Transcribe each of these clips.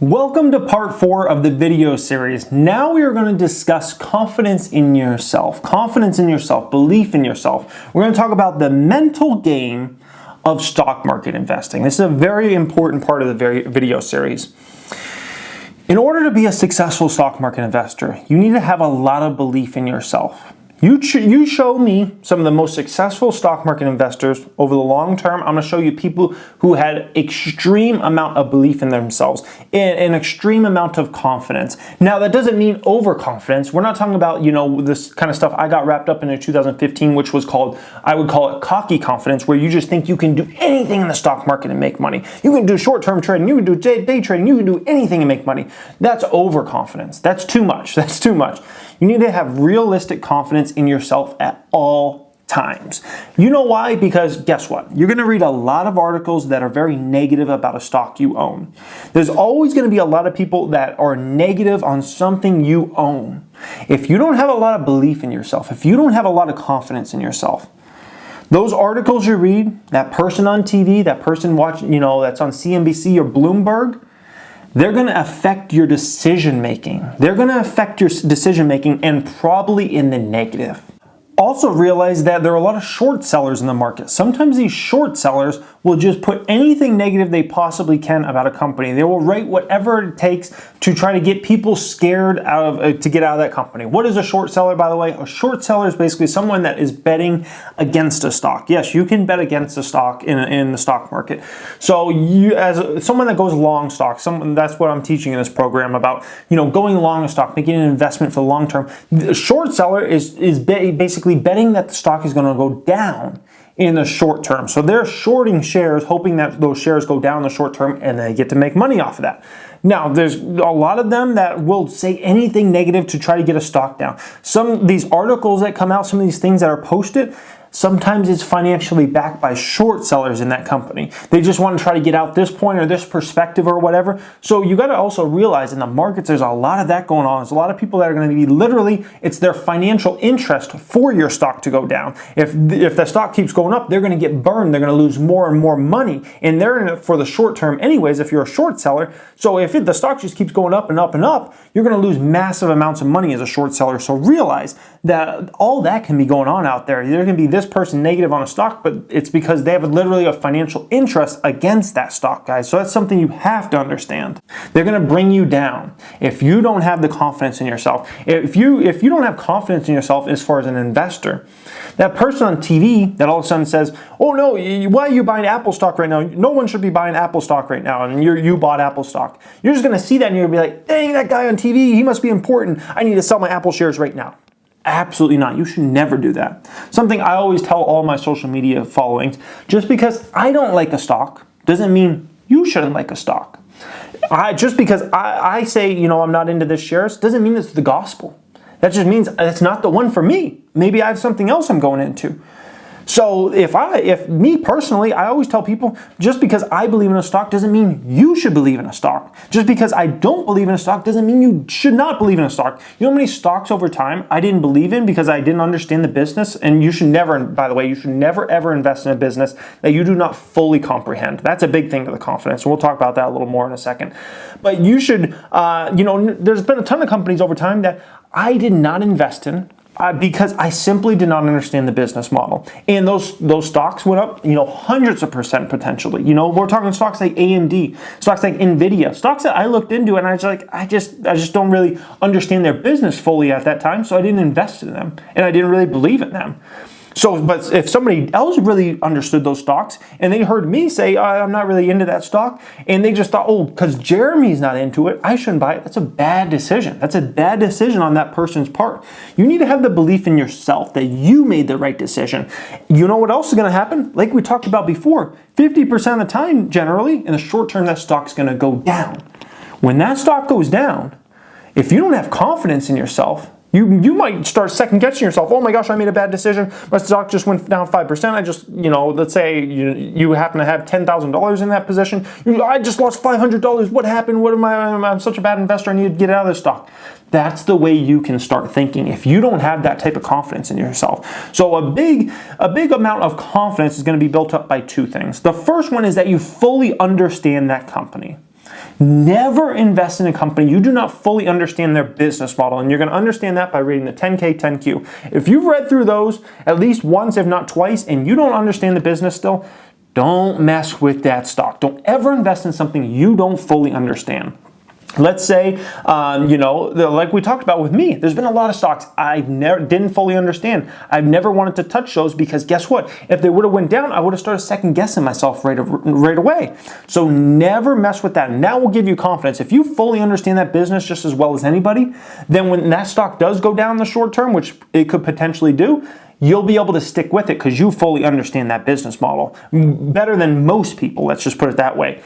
Welcome to part 4 of the video series. Now we are going to discuss confidence in yourself, belief in yourself. We're going to talk about the mental game of stock market investing. This is a very important part of the video series. In order to be a successful stock market investor, you need to have a lot of belief in yourself. You show me some of the most successful stock market investors over the long term. I'm going to show you people who had extreme amount of belief in themselves, an extreme amount of confidence. Now, that doesn't mean overconfidence. We're not talking about, this kind of stuff I got wrapped up in 2015, which was I would call it cocky confidence, where you just think you can do anything in the stock market and make money. You can do short-term trading, you can do day trading, you can do anything and make money. That's overconfidence. That's too much. That's too much. You need to have realistic confidence in yourself at all times. You know why? Because guess what? You're going to read a lot of articles that are very negative about a stock you own. There's always going to be a lot of people that are negative on something you own. If you don't have a lot of belief in yourself, if you don't have a lot of confidence in yourself, those articles you read, that person on TV, that person watching, that's on CNBC or Bloomberg, they're going to affect your decision making. They're going to affect your decision making, and probably in the negative. Also realize that there are a lot of short sellers in the market. Sometimes these short sellers will just put anything negative they possibly can about a company. They will write whatever it takes to try to get people scared to get out of that company. What is a short seller, by the way? A short seller is basically someone that is betting against a stock. Yes, you can bet against a stock in the stock market. So you, as someone that goes long stocks, that's what I'm teaching in this program about, going long a stock, making an investment for the long term. The short seller is basically betting that the stock is going to go down in the short term. So they're shorting shares, hoping that those shares go down in the short term, and they get to make money off of that. Now, there's a lot of them that will say anything negative to try to get a stock down. Some of these articles that come out, some of these things that are posted, sometimes it's financially backed by short sellers in that company. They just want to try to get out this point or this perspective or whatever. So you got to also realize in the markets, there's a lot of that going on. There's a lot of people that are going to be literally, it's their financial interest for your stock to go down. If the stock keeps going up, they're going to get burned. They're going to lose more and more money. And they're in it for the short term anyways if you're a short seller. So if the stock just keeps going up and up and up, you're going to lose massive amounts of money as a short seller. So realize that all that can be going on out there. There can be this person negative on a stock, but it's because they have literally a financial interest against that stock, guys. So that's something you have to understand. They're going to bring you down if you don't have the confidence in yourself. If you don't have confidence in yourself as far as an investor, that person on TV that all of a sudden says, "Oh no, why are you buying Apple stock right now? No one should be buying Apple stock right now," and you bought Apple stock. You're just going to see that and you're going to be like, "Dang, that guy on TV, he must be important. I need to sell my Apple shares right now." Absolutely not. You should never do that. Something I always tell all my social media followings, just because I don't like a stock doesn't mean you shouldn't like a stock. Just because I say, I'm not into this shares doesn't mean it's the gospel. That just means it's not the one for me. Maybe I have something else I'm going into. So if me personally, I always tell people, just because I believe in a stock doesn't mean you should believe in a stock. Just because I don't believe in a stock doesn't mean you should not believe in a stock. You know how many stocks over time I didn't believe in because I didn't understand the business? And you should never, by the way, you should never ever invest in a business that you do not fully comprehend. That's a big thing to the confidence. And we'll talk about that a little more in a second. But you should, there's been a ton of companies over time that I did not invest in, because I simply did not understand the business model. And those stocks went up, hundreds of percent potentially. We're talking stocks like AMD, stocks like Nvidia, stocks that I looked into and I was like, I just don't really understand their business fully at that time, so I didn't invest in them and I didn't really believe in them. So, but if somebody else really understood those stocks and they heard me say, I'm not really into that stock, and they just thought, oh, because Jeremy's not into it, I shouldn't buy it. That's a bad decision. That's a bad decision on that person's part. You need to have the belief in yourself that you made the right decision. You know what else is going to happen? Like we talked about before, 50% of the time, generally, in the short term, that stock's going to go down. When that stock goes down, if you don't have confidence in yourself, you might start second guessing yourself. Oh my gosh, I made a bad decision. My stock just went down 5%. I just, let's say you happen to have $10,000 in that position. I just lost $500. What happened? I'm such a bad investor. I need to get out of this stock. That's the way you can start thinking if you don't have that type of confidence in yourself. So a big amount of confidence is going to be built up by two things. The first one is that you fully understand that company. Never invest in a company you do not fully understand their business model, and you're going to understand that by reading the 10K, 10Q. If you've read through those at least once, if not twice, and you don't understand the business still, don't mess with that stock. Don't ever invest in something you don't fully understand. Let's say, like we talked about with me, there's been a lot of stocks I didn't fully understand. I've never wanted to touch those because guess what? If they would have went down, I would have started second guessing myself right away. So never mess with that. And that will give you confidence. If you fully understand that business just as well as anybody, then when that stock does go down in the short term, which it could potentially do, you'll be able to stick with it because you fully understand that business model better than most people. Let's just put it that way.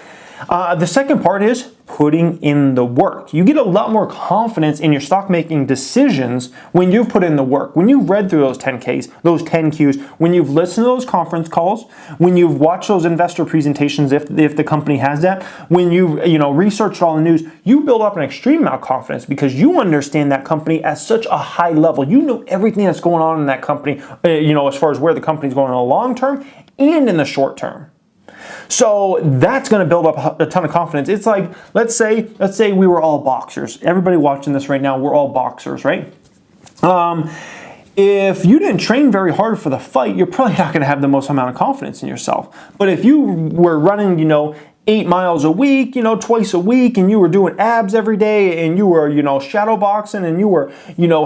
The second part is putting in the work. You get a lot more confidence in your stock making decisions when you've put in the work, when you've read through those 10Ks, those 10Qs, when you've listened to those conference calls, when you've watched those investor presentations if the company has that, when you've researched all the news. You build up an extreme amount of confidence because you understand that company at such a high level. You know everything that's going on in that company, as far as where the company's going in the long term and in the short term. So that's going to build up a ton of confidence. It's like, let's say we were all boxers. Everybody watching this right now, we're all boxers, right? If you didn't train very hard for the fight, you're probably not going to have the most amount of confidence in yourself. But if you were running, 8 miles a week, twice a week, and you were doing abs every day, and you were, shadow boxing, and you were,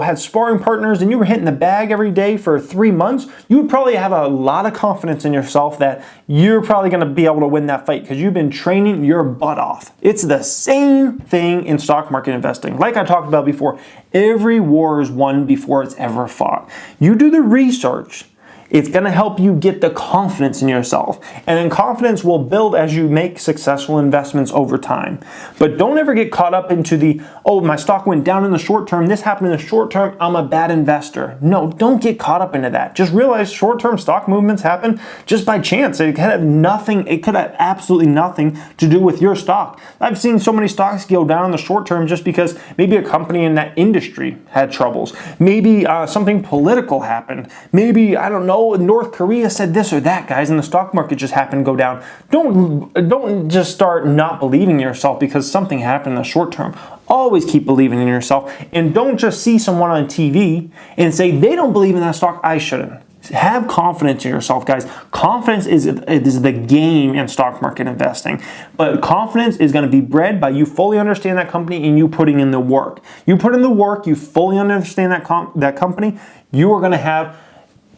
had sparring partners, and you were hitting the bag every day for 3 months, you would probably have a lot of confidence in yourself that you're probably going to be able to win that fight because you've been training your butt off. It's the same thing in stock market investing. Like I talked about before, every war is won before it's ever fought. You do the research. It's going to help you get the confidence in yourself. And then confidence will build as you make successful investments over time. But don't ever get caught up into my stock went down in the short term, this happened in the short term, I'm a bad investor. No, don't get caught up into that. Just realize short-term stock movements happen just by chance. It could have absolutely nothing to do with your stock. I've seen so many stocks go down in the short term just because maybe a company in that industry had troubles. Maybe something political happened. Maybe, I don't know, North Korea said this or that, guys, and the stock market just happened to go down. Don't just start not believing in yourself because something happened in the short term. Always keep believing in yourself, and don't just see someone on TV and say they don't believe in that stock, I shouldn't. Have confidence in yourself, guys. Confidence is the game in stock market investing. But confidence is going to be bred by you fully understand that company and you putting in the work. You put in the work, you fully understand that company, you are going to have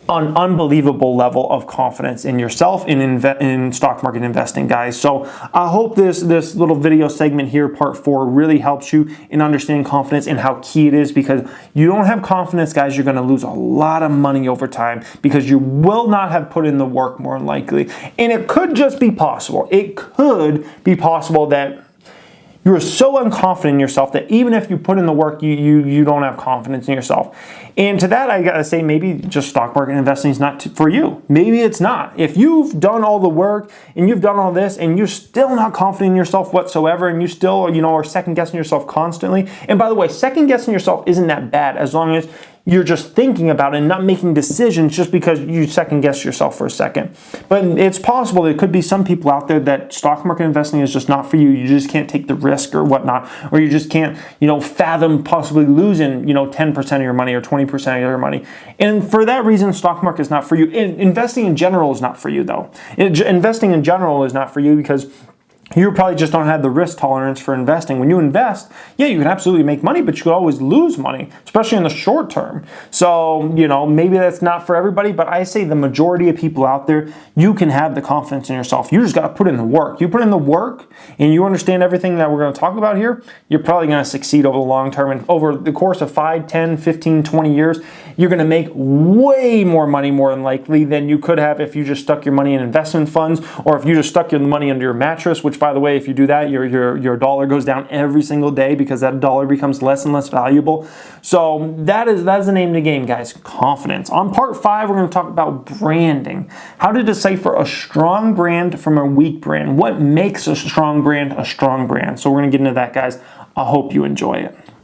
an unbelievable level of confidence in yourself in stock market investing, guys. So I hope this little video segment here, part 4, really helps you in understanding confidence and how key it is, because you don't have confidence, guys, you're going to lose a lot of money over time because you will not have put in the work more than likely. And it could just be possible. It could be possible that you're so unconfident in yourself that even if you put in the work, you don't have confidence in yourself. And to that, I gotta say, maybe just stock market investing is not for you. Maybe it's not. If you've done all the work and you've done all this and you're still not confident in yourself whatsoever, and you still, are second guessing yourself constantly. And by the way, second guessing yourself isn't that bad as long as you're just thinking about it and not making decisions just because you second guess yourself for a second. But it's possible there could be some people out there that stock market investing is just not for you. You just can't take the risk or whatnot, or you just can't, fathom possibly losing, 10% of your money or 20% of your money. And for that reason, stock market is not for you. Investing in general is not for you, though. Investing in general is not for you because you probably just don't have the risk tolerance for investing. When you invest, yeah, you can absolutely make money, but you could always lose money, especially in the short term. So, maybe that's not for everybody, but I say the majority of people out there, you can have the confidence in yourself. You just got to put in the work. You put in the work and you understand everything that we're going to talk about here, you're probably going to succeed over the long term. And over the course of 5, 10, 15, 20 years, you're going to make way more money more than likely than you could have if you just stuck your money in investment funds, or if you just stuck your money under your mattress, which, by the way, if you do that, your dollar goes down every single day because that dollar becomes less and less valuable. So that is the name of the game, guys. Confidence. On part 5, we're going to talk about branding. How to decipher a strong brand from a weak brand. What makes a strong brand a strong brand? So we're going to get into that, guys. I hope you enjoy it.